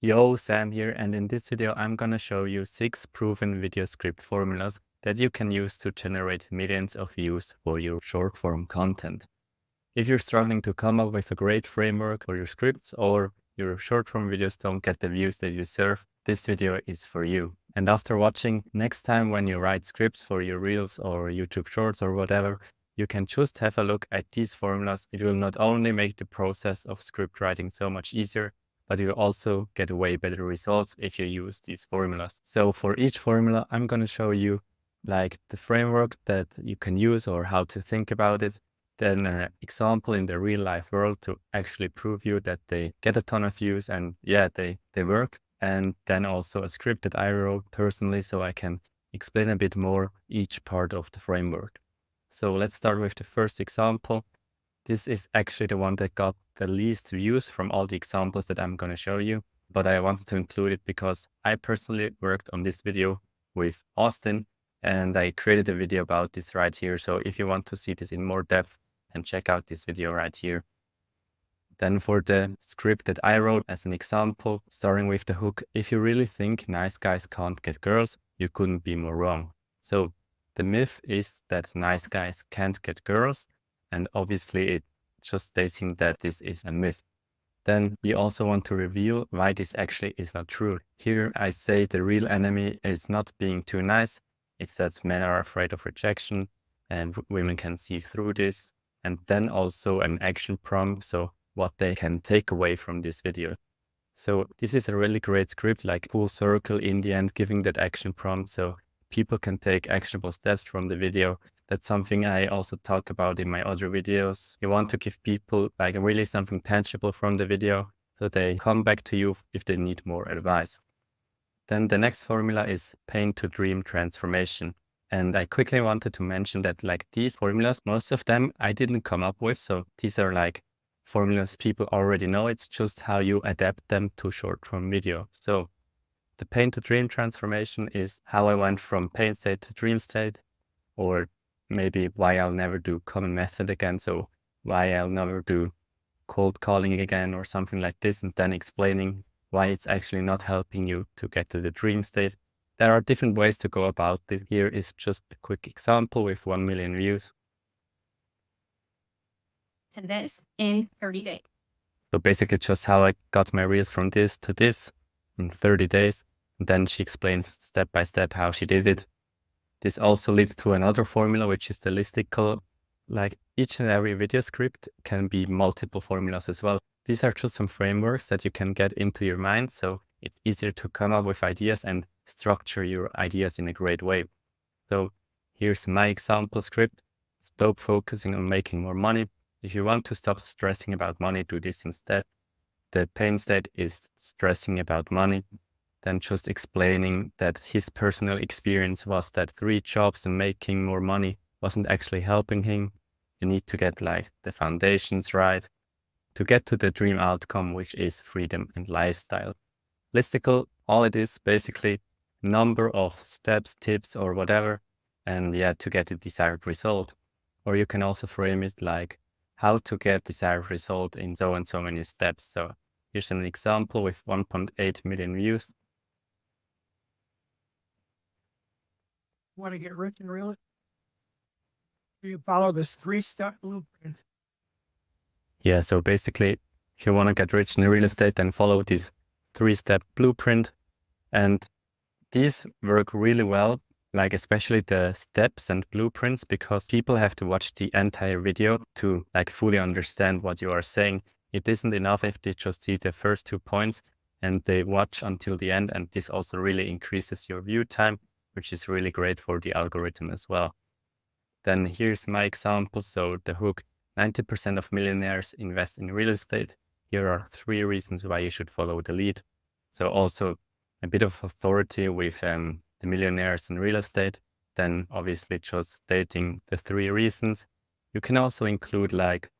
Yo, Sam here, and in this video I'm gonna show you 6 proven video script formulas that you can use to generate millions of views for your short form content. If you're struggling to come up with a great framework for your scripts or your short form videos don't get the views they deserve, this video is for you. And after watching, next time when you write scripts for your Reels or YouTube Shorts or whatever, you can just have a look at these formulas. It will not only make the process of script writing so much easier, but you also get way better results if you use these formulas. So for each formula, I'm going to show you like the framework that you can use or how to think about it. Then an example in the real life world to actually prove you that they get a ton of views and yeah, they work. And then also a script that I wrote personally so I can explain a bit more each part of the framework. So let's start with the first example. This is actually the one that got the least views from all the examples that I'm going to show you, but I wanted to include it because I personally worked on this video with Austin and I created a video about this right here. So if you want to see this in more depth, then check out this video right here. Then for the script that I wrote as an example, starting with the hook, if you really think nice guys can't get girls, you couldn't be more wrong. So the myth is that nice guys can't get girls, and obviously it's just stating that this is a myth. Then we also want to reveal why this actually is not true. Here I say the real enemy is not being too nice, it's that men are afraid of rejection and women can see through this. And then also an action prompt, so what they can take away from this video. So this is a really great script, like full circle in the end, giving that action prompt so people can take actionable steps from the video. That's something I also talk about in my other videos. You want to give people like really something tangible from the video so they come back to you if they need more advice. Then the next formula is pain to dream transformation. And I quickly wanted to mention that like these formulas, most of them I didn't come up with. So these are like formulas people already know. It's just how you adapt them to short form video. So the pain to dream transformation is how I went from pain state to dream state, or maybe why I'll never do common method again. So why I'll never do cold calling again or something like this, and then explaining why it's actually not helping you to get to the dream state. There are different ways to go about this. Here is just a quick example with 1 million views. To this in 30 days. So basically just how I got my reels from this to this in 30 days. And then she explains step by step how she did it. This also leads to another formula, which is the listicle. Like each and every video script can be multiple formulas as well. These are just some frameworks that you can get into your mind. So it's easier to come up with ideas and structure your ideas in a great way. So here's my example script. Stop focusing on making more money. If you want to stop stressing about money, do this instead. The pain state is stressing about money. Then just explaining that his personal experience was that 3 jobs and making more money wasn't actually helping him. You need to get like the foundations right to get to the dream outcome, which is freedom and lifestyle. Listicle, all it is basically number of steps, tips, or whatever, and yeah, to get the desired result. Or you can also frame it like how to get desired result in so and so many steps. So here's an example with 1.8 million views. Want to get rich in real estate? You follow this 3-step blueprint. Yeah, so basically, if you want to get rich in real estate, then follow this 3-step blueprint. And these work really well, like especially the steps and blueprints, because people have to watch the entire video to like fully understand what you are saying. It isn't enough if they just see the first 2 points and they watch until the end. And this also really increases your view time, which is really great for the algorithm as well. Then here's my example. So the hook, 90% of millionaires invest in real estate. Here are 3 reasons why you should follow the lead. So also a bit of authority with the millionaires in real estate. Then obviously just stating the 3 reasons. You can also include like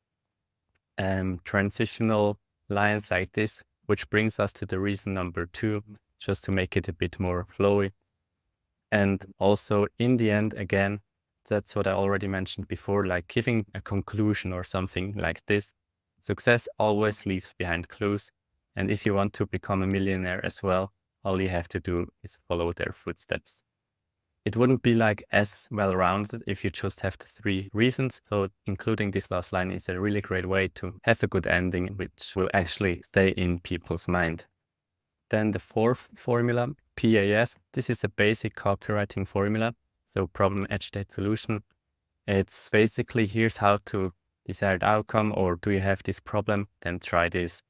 transitional lines like this, which brings us to the reason number 2, just to make it a bit more flowy. And also in the end, again, that's what I already mentioned before, like giving a conclusion or something like this. Success always leaves behind clues. And if you want to become a millionaire as well, all you have to do is follow their footsteps. It wouldn't be like as well-rounded if you just have the 3 reasons. So including this last line is a really great way to have a good ending, which will actually stay in people's mind. Then the 4th formula, PAS, this is a basic copywriting formula. So problem-agitation-solution. It's basically, here's how to desired outcome, or do you have this problem? Then try this.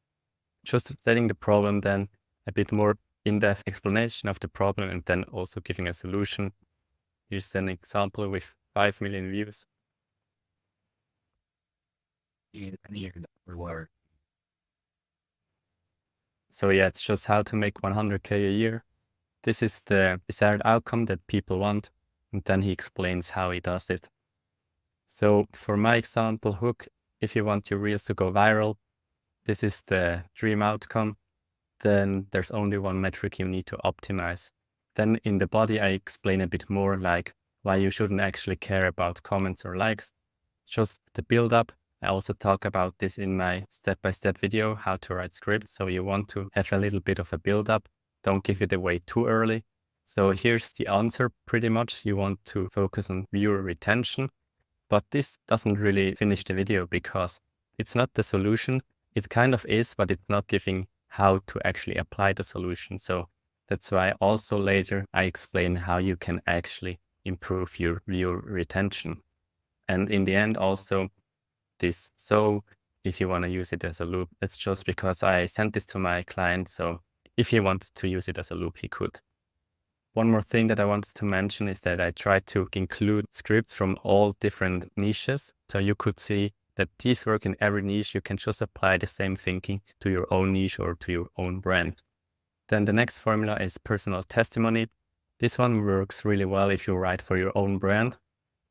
Just stating the problem, then a bit more in-depth explanation of the problem, and then also giving a solution. Here's an example with 5 million views. So yeah, it's just how to make 100K a year. This is the desired outcome that people want, and then he explains how he does it. So for my example hook, if you want your reels to go viral, this is the dream outcome. Then there's only one metric you need to optimize. Then in the body, I explain a bit more like why you shouldn't actually care about comments or likes, just the build up. I also talk about this in my step-by-step video, how to write scripts. So you want to have a little bit of a build up. Don't give it away too early. So here's the answer pretty much. You want to focus on viewer retention, but this doesn't really finish the video because it's not the solution. It kind of is, but it's not giving how to actually apply the solution. So that's why also later I explain how you can actually improve your viewer retention. And in the end also this, so if you want to use it as a loop, it's just because I sent this to my client. So if he wanted to use it as a loop, he could. One more thing that I wanted to mention is that I try to include scripts from all different niches. So you could see that these work in every niche. You can just apply the same thinking to your own niche or to your own brand. Then the next formula is personal testimony. This one works really well if you write for your own brand.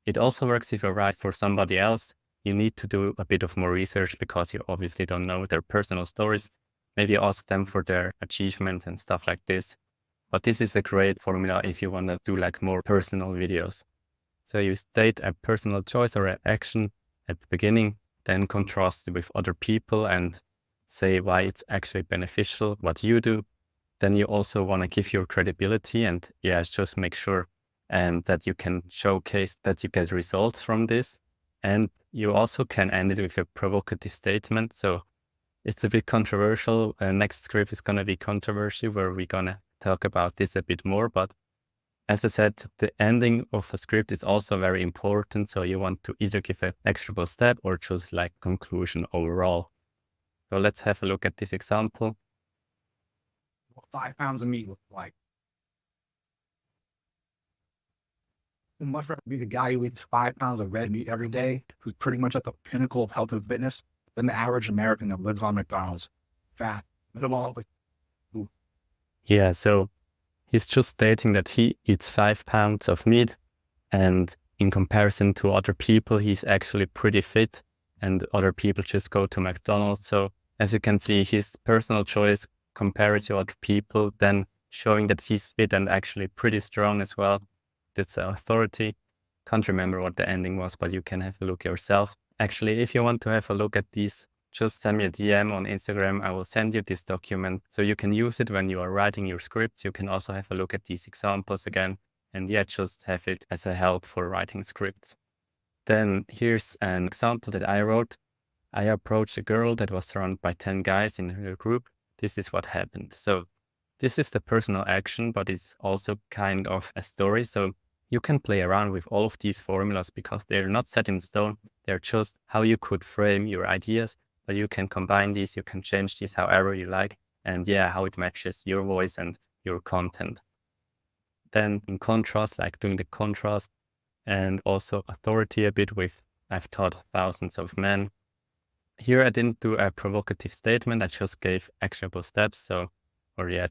It also works if you write for somebody else. You need to do a bit of more research because you obviously don't know their personal stories. Maybe ask them for their achievements and stuff like this. But this is a great formula if you want to do like more personal videos. So you state a personal choice or an action at the beginning, then contrast it with other people and say why it's actually beneficial, what you do. Then you also want to give your credibility and just make sure that you can showcase that you get results from this. And you also can end it with a provocative statement. So it's a bit controversial. Next script is going to be controversial, where we're going to talk about this a bit more. But as I said, the ending of a script is also very important. So you want to either give an actionable step or just like conclusion overall. So let's have a look at this example. What 5 pounds of meat look like? I'd much rather be the guy who eats 5 pounds of red meat every day, who's pretty much at the pinnacle of health and fitness, than the average American that lives on McDonald's. Fat, metabolic. Yeah, so he's just stating that he eats 5 pounds of meat, and in comparison to other people, he's actually pretty fit, and other people just go to McDonald's. So as you can see, his personal choice compared to other people, then showing that he's fit and actually pretty strong as well. That's authority. Can't remember what the ending was, but you can have a look yourself. Actually, if you want to have a look at these, just send me a DM on Instagram. I will send you this document so you can use it when you are writing your scripts. You can also have a look at these examples again, and just have it as a help for writing scripts. Then here's an example that I wrote. I approached a girl that was surrounded by 10 guys in her group. This is what happened. So this is the personal action, but it's also kind of a story. So you can play around with all of these formulas because they're not set in stone. They're just how you could frame your ideas, but you can combine these, you can change these however you like, and how it matches your voice and your content. Then in contrast, like doing the contrast and also authority a bit with I've taught thousands of men. Here I didn't do a provocative statement, I just gave actionable steps,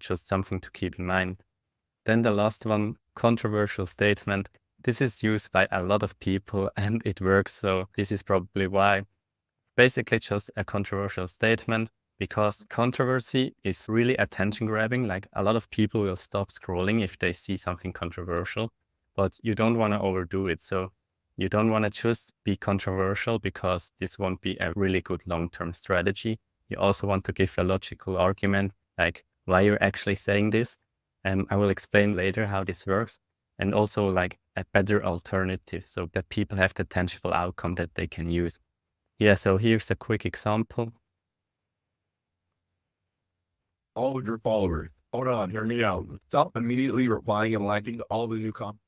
just something to keep in mind. Then the last one, controversial statement. This is used by a lot of people and it works, so this is probably why. Basically just a controversial statement, because controversy is really attention grabbing. Like a lot of people will stop scrolling if they see something controversial, but you don't want to overdo it. So you don't want to just be controversial because this won't be a really good long-term strategy. You also want to give a logical argument, like why you're actually saying this. And I will explain later how this works. And also like a better alternative so that people have the tangible outcome that they can use. Yeah, so here's a quick example. All of your followers. Hold on, hear me out. Stop immediately replying and liking all the new comments.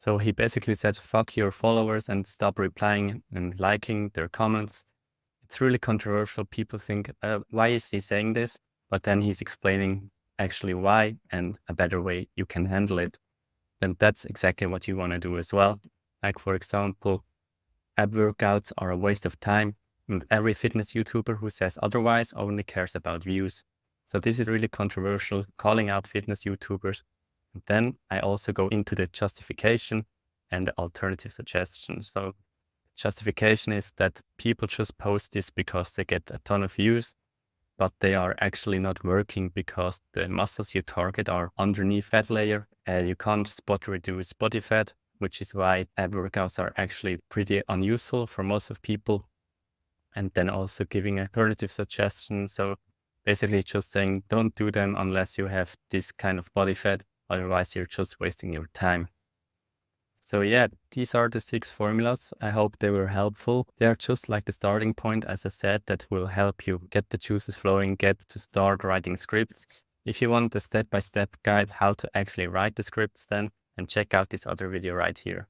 So he basically said, fuck your followers and stop replying and liking their comments. It's really controversial. People think, why is he saying this? But then he's explaining actually why and a better way you can handle it. Then that's exactly what you want to do as well. Like, for example, ab workouts are a waste of time. And every fitness YouTuber who says otherwise only cares about views. So this is really controversial, calling out fitness YouTubers. And then I also go into the justification and the alternative suggestion. So justification is that people just post this because they get a ton of views, but they are actually not working because the muscles you target are underneath fat layer. You can't spot reduce body fat, which is why ab workouts are actually pretty unuseful for most of people. And then also giving alternative suggestions. So basically just saying, don't do them unless you have this kind of body fat. Otherwise, you're just wasting your time. So yeah, these are the 6 formulas. I hope they were helpful. They are just like the starting point, as I said, that will help you get the juices flowing, get to start writing scripts. If you want the step-by-step guide how to actually write the scripts then, and check out this other video right here.